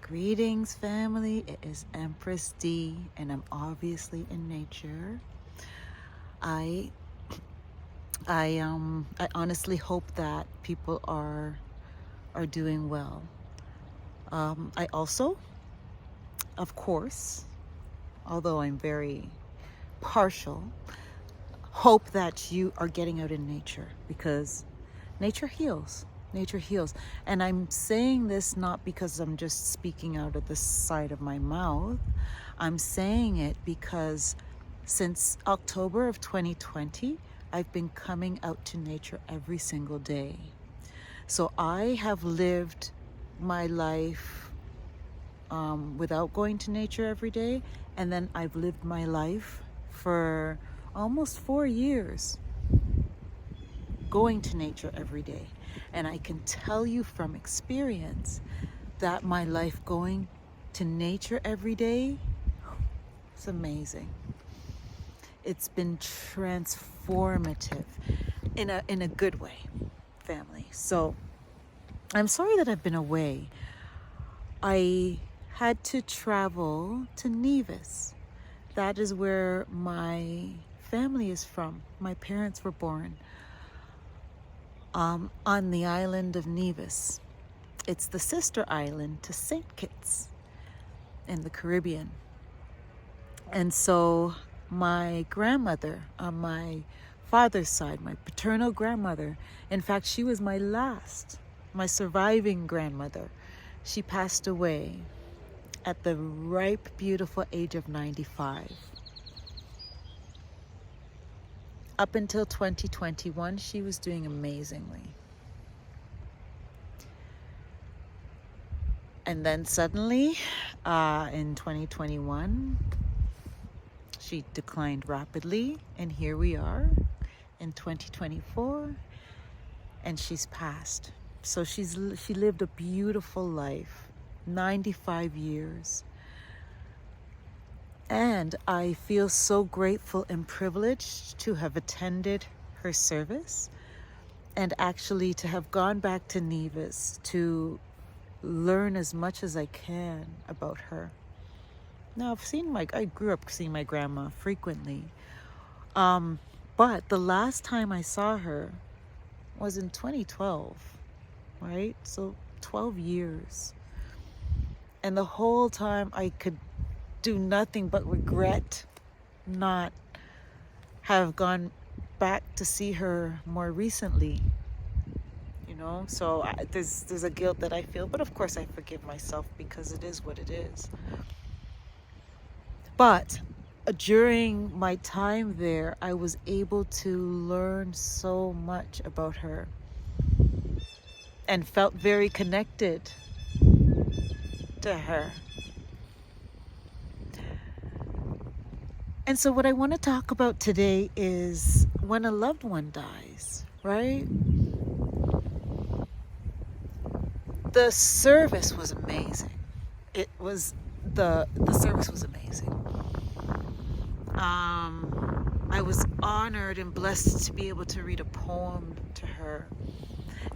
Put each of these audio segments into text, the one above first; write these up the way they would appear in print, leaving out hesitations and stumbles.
Greetings, family. It is Empress D, and I'm obviously in nature. I I honestly hope that people are doing well. I also, of course, although I'm very partial, hope that you are getting out in nature, because nature heals. Nature heals. And I'm saying this not because I'm just speaking out of the side of my mouth. I'm saying it because since October of 2020, I've been coming out to nature every single day. So I have lived my life without going to nature every day. And then I've lived my life for almost 4 years going to nature every day. And I can tell you from experience that my life going to nature every day, it's amazing. It's been transformative in a good way, family. So I'm sorry that I've been away. I had to travel to Nevis. That is where my family is from. My parents were born on the island of Nevis. It's the sister island to St. Kitts in the Caribbean. And so my grandmother on my father's side, my paternal grandmother, in fact, she was my surviving grandmother. She passed away at the ripe, beautiful age of 95. Up until 2021, she was doing amazingly. And then suddenly, in 2021, she declined rapidly. And here we are in 2024, and she's passed. So she lived a beautiful life, 95 years. And I feel so grateful and privileged to have attended her service and actually to have gone back to Nevis to learn as much as I can about her. Now, I grew up seeing my grandma frequently. But the last time I saw her was in 2012, right? So 12 years. And the whole time I could do nothing but regret not have gone back to see her more recently. So there's a guilt that I feel, but of course I forgive myself because it is what it is. But during my time there, I was able to learn so much about her and felt very connected to her. And so what I want to talk about today is when a loved one dies, right? The service was amazing. The service was amazing. I was honored and blessed to be able to read a poem to her.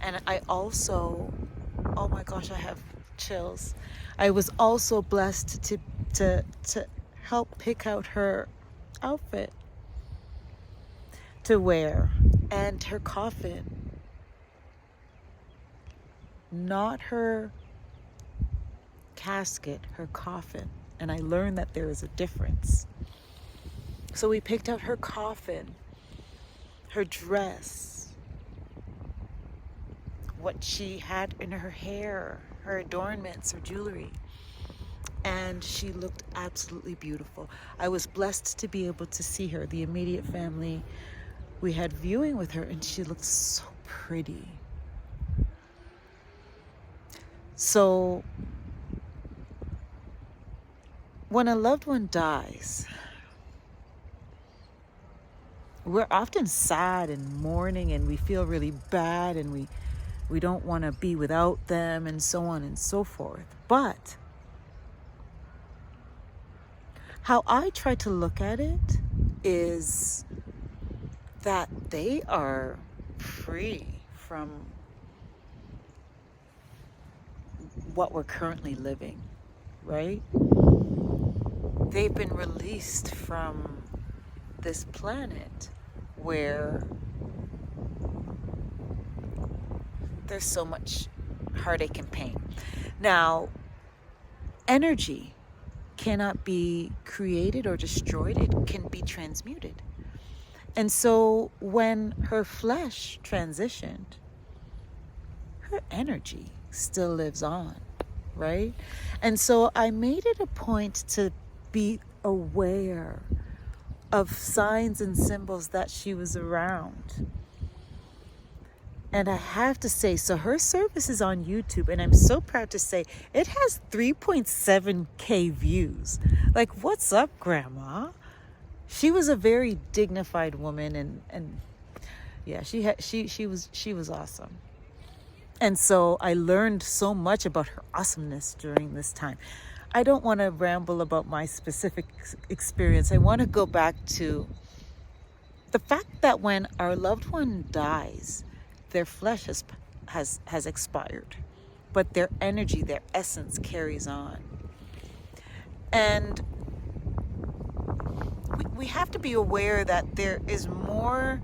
And I also, oh my gosh, I have chills. I was also blessed to help pick out her outfit to wear and her coffin. Not her casket, her coffin. And I learned that there is a difference. So we picked out her coffin, her dress, what she had in her hair, her adornments, her jewelry. And she looked absolutely beautiful. I was blessed to be able to see her, the immediate family. We had viewing with her, and she looked so pretty. So when a loved one dies, we're often sad and mourning, and we feel really bad, and we don't want to be without them, and so on and so forth. But how I try to look at it is that they are free from what we're currently living. right? They've been released from this planet where there's so much heartache and pain. Now, energy cannot be created or destroyed. It can be transmuted. And so when her flesh transitioned, her energy still lives on, right? And so I made it a point to be aware of signs and symbols that she was around. And I have to say, so her service is on YouTube, and I'm so proud to say it has 3.7K views. Like, what's up, Grandma? She was a very dignified woman, and yeah, she was awesome. And so I learned so much about her awesomeness during this time. I don't want to ramble about my specific experience. I want to go back to the fact that when our loved one dies, their flesh has expired, but their energy, their essence carries on. And we have to be aware that there is more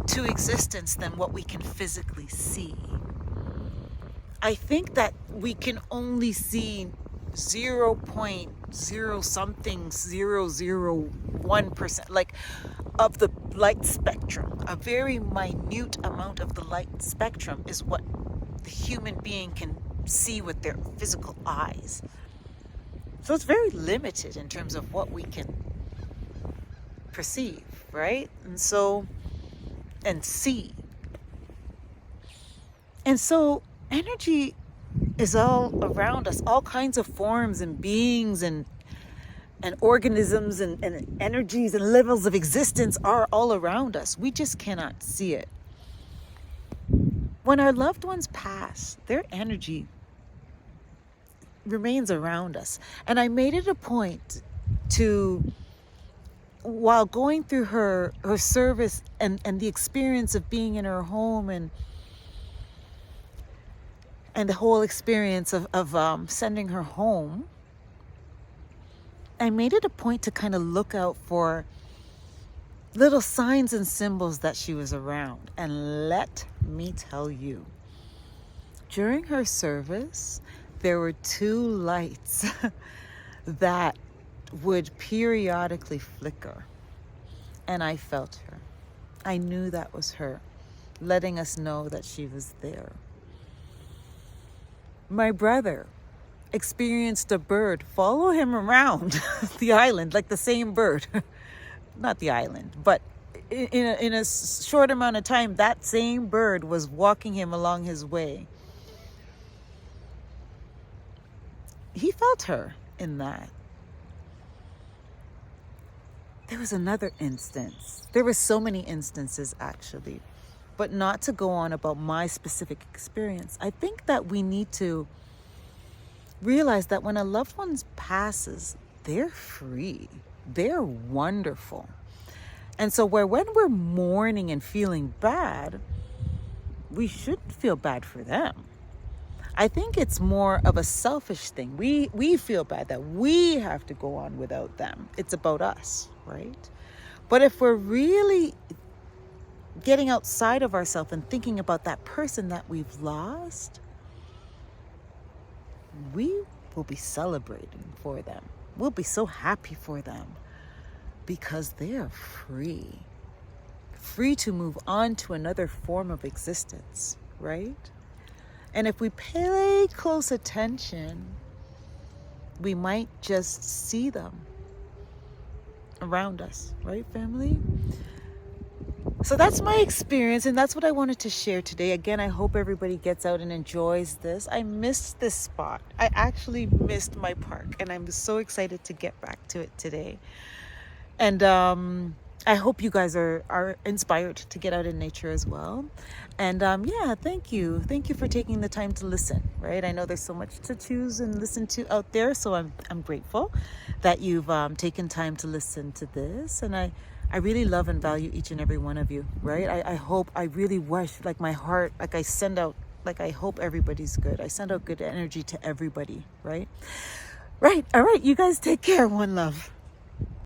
to existence than what we can physically see. I think that we can only see 0.0 something 001%, like, of the light spectrum. A very minute amount of the light spectrum is what the human being can see with their physical eyes. So it's very limited in terms of what we can perceive, right? And see. And so energy is all around us, all kinds of forms and beings and organisms and energies and levels of existence are all around us. We just cannot see it. When our loved ones pass, their energy remains around us. And I made it a point to, while going through her service and the experience of being in her home and the whole experience of sending her home, I made it a point to kind of look out for little signs and symbols that she was around. And let me tell you, during her service, there were 2 lights that would periodically flicker. And I felt her. I knew that was her, letting us know that she was there. My brother experienced a bird follow him around the island, like the same bird. Not the island, but in a short amount of time, that same bird was walking him along his way. He felt her in that. There was another instance. There were so many instances, actually, but not to go on about my specific experience. I think that we need to realize that when a loved one passes, they're free. They're wonderful. And so when we're mourning and feeling bad, we shouldn't feel bad for them. I think it's more of a selfish thing. We feel bad that we have to go on without them. It's about us, right? But if we're really getting outside of ourselves and thinking about that person that we've lost, we will be celebrating for them. We'll be so happy for them because they are free to move on to another form of existence, right? And if we pay close attention, we might just see them around us, right, family? So that's my experience, and that's what I wanted to share today. Again, I hope everybody gets out and enjoys this. I missed this spot. I actually missed my park, and I'm so excited to get back to it today. And I hope you guys are inspired to get out in nature as well. And yeah, thank you. Thank you for taking the time to listen, right? I know there's so much to choose and listen to out there, so I'm grateful that you've taken time to listen to this. And I really love and value each and every one of you, right? I hope, I really wish, like my heart, like I send out Like, I hope everybody's good. I send out good energy to everybody, right? Right. All right. You guys take care. One love.